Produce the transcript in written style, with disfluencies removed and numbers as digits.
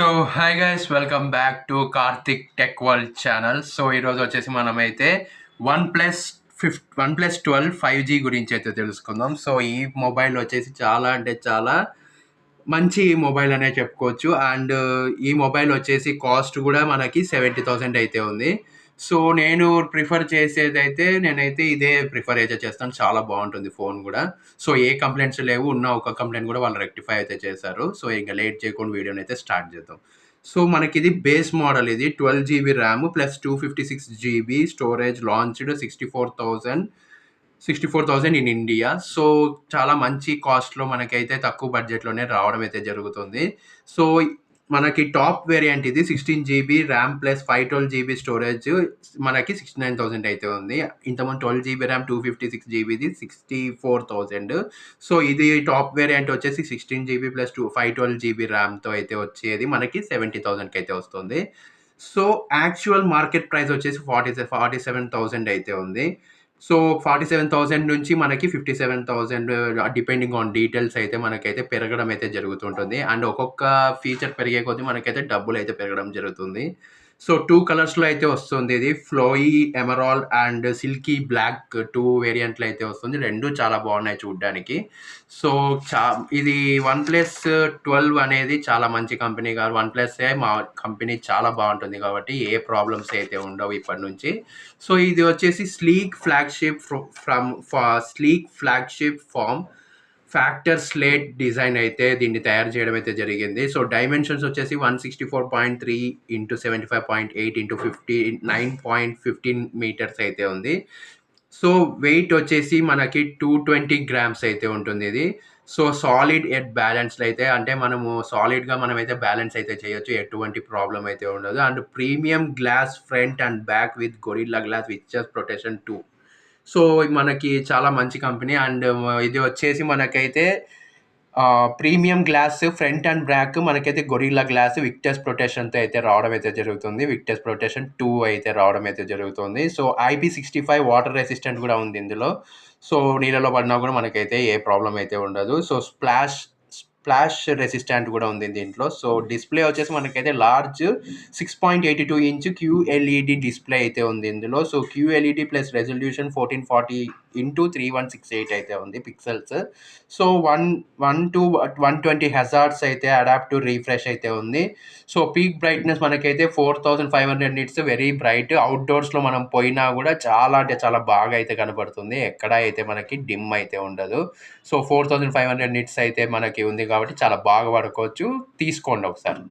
So hi guys, welcome back to Karthik tech world channel. So ఈరోజు వచ్చేసి మనమైతే one plus 12 5G గురించి అయితే తెలుసుకుందాం. సో ఈ మొబైల్ వచ్చేసి చాలా అంటే చాలా మంచి మొబైల్ అనే చెప్పుకోవచ్చు. అండ్ ఈ మొబైల్ వచ్చేసి కాస్ట్ కూడా మనకి 70,000 అయితే ఉంది. సో నేను ప్రిఫర్ చేసేదైతే నేనైతే ఇదే ప్రిఫర్ అయితే చేస్తాను. చాలా బాగుంటుంది ఫోన్ కూడా. సో ఏ కంప్లైంట్స్ లేవు. ఉన్న ఒక కంప్లైంట్ కూడా వాళ్ళు రెక్టిఫై అయితే చేశారు. సో ఇంకా లేట్ చేయకుండా వీడియోని అయితే స్టార్ట్ చేద్దాం. సో మనకి ఇది బేస్ మోడల్. ఇది 12 GB RAM plus 256 GB storage. Launched 64,000 in India. So చాలా మంచి కాస్ట్‌లో మనకైతే తక్కువ బడ్జెట్‌లోనే రావడం అయితే జరుగుతుంది. సో మనకి టాప్ వేరియంట్ ఇది 16 GB RAM plus 512 GB storage మనకి 69,000 అయితే ఉంది. ఇంతకుముందు 12 GB ర్యామ్ 256 GBది 64,000. సో ఇది టాప్ వేరియంట్ వచ్చేసి 16 GB ప్లస్ 512 GB ర్యామ్‌తో అయితే వచ్చేది మనకి 70,000కి అయితే వస్తుంది. సో యాక్చువల్ మార్కెట్ ప్రైస్ వచ్చేసి 47,000 అయితే ఉంది. సో 47,000 నుంచి మనకి 57,000 డిపెండింగ్ ఆన్ డీటెయిల్స్ అయితే మనకైతే పెరగడం అయితే జరుగుతుంటుంది. అండ్ ఒక్కొక్క ఫీచర్ పెరిగే కొద్దీ మనకైతే డబ్బులైతే పెరగడం జరుగుతుంది. సో 2 కలర్స్‌లో అయితే వస్తుంది ఇది. Flowy emerald and silky black 2 వేరియంట్‌లో అయితే వస్తుంది. 2 చాలా బాగున్నాయి చూడ్డానికి. సో ఇది వన్‌ప్లస్ 12 అనేది చాలా మంచి కంపెనీ కాదు. వన్‌ప్లస్సే మా కంపెనీ చాలా బాగుంటుంది కాబట్టి ఏ ప్రాబ్లమ్స్ అయితే ఉండవు ఇప్పటి నుంచి. సో ఇది వచ్చేసి sleek flagship form factor slate design అయితే దీన్ని తయారు చేయడం అయితే జరిగింది. సో డైమెన్షన్స్ వచ్చేసి 164.3 ఇంటూ 75.8 ఇంటూ 59.15 మీటర్స్ అయితే ఉంది. సో వెయిట్ వచ్చేసి మనకి 220 గ్రామ్స్ అయితే ఉంటుంది ఇది. సో సాలిడ్ ఎట్ బ్యాలెన్స్డ్ అయితే, అంటే మనము సాలిడ్‌గా మనమైతే బ్యాలెన్స్ అయితే చేయొచ్చు. ఎటువంటి ప్రాబ్లమ్ అయితే ఉండదు. And premium glass front and back with Gorilla Glass విచెస్ ప్రొటెక్షన్ 2. సో మనకి చాలా మంచి కంపెనీ. అండ్ ఇది వచ్చేసి మనకైతే premium glass front and back మనకైతే గొరిల్లా గ్లాస్ విక్టర్స్ ప్రొటెక్షన్‌తో అయితే రావడం అయితే జరుగుతుంది. విక్టర్స్ ప్రొటెక్షన్ 2 అయితే రావడం అయితే జరుగుతుంది. సో IP65 వాటర్ రెసిస్టెంట్ కూడా ఉంది ఇందులో. సో నీళ్ళలో పడినా కూడా మనకైతే ఏ ప్రాబ్లమ్ అయితే ఉండదు. సో స్ప్లాష్ రెసిస్టెంట్ కూడా ఉంది దీంట్లో. సో డిస్‌ప్లే వచ్చేసి మనకైతే లార్జ్ 6.82 ఇంచ్ QLED డిస్‌ప్లే అయితే ఉంది ఇందులో. So QLED plus resolution 1440x3168 అయితే ఉంది పిక్సెల్స్. సో 1 to 120 హెజార్డ్స్ అయితే అడాప్టివ్ రిఫ్రెష్ అయితే ఉంది. సో పీక్ బ్రైట్‌నెస్ మనకైతే 4500 నిట్స్ వెరీ బ్రైట్. అవుట్‌డోర్స్‌లో మనం పోయినా కూడా చాలా అంటే చాలా బాగా అయితే కనపడుతుంది. ఎక్కడ అయితే మనకి డిమ్ అయితే ఉండదు. సో 4500 నిట్స్ అయితే మనకి ఉంది కాబట్టి చాలా బాగా వాడుకోవచ్చు. తీసుకోండి ఒకసారి.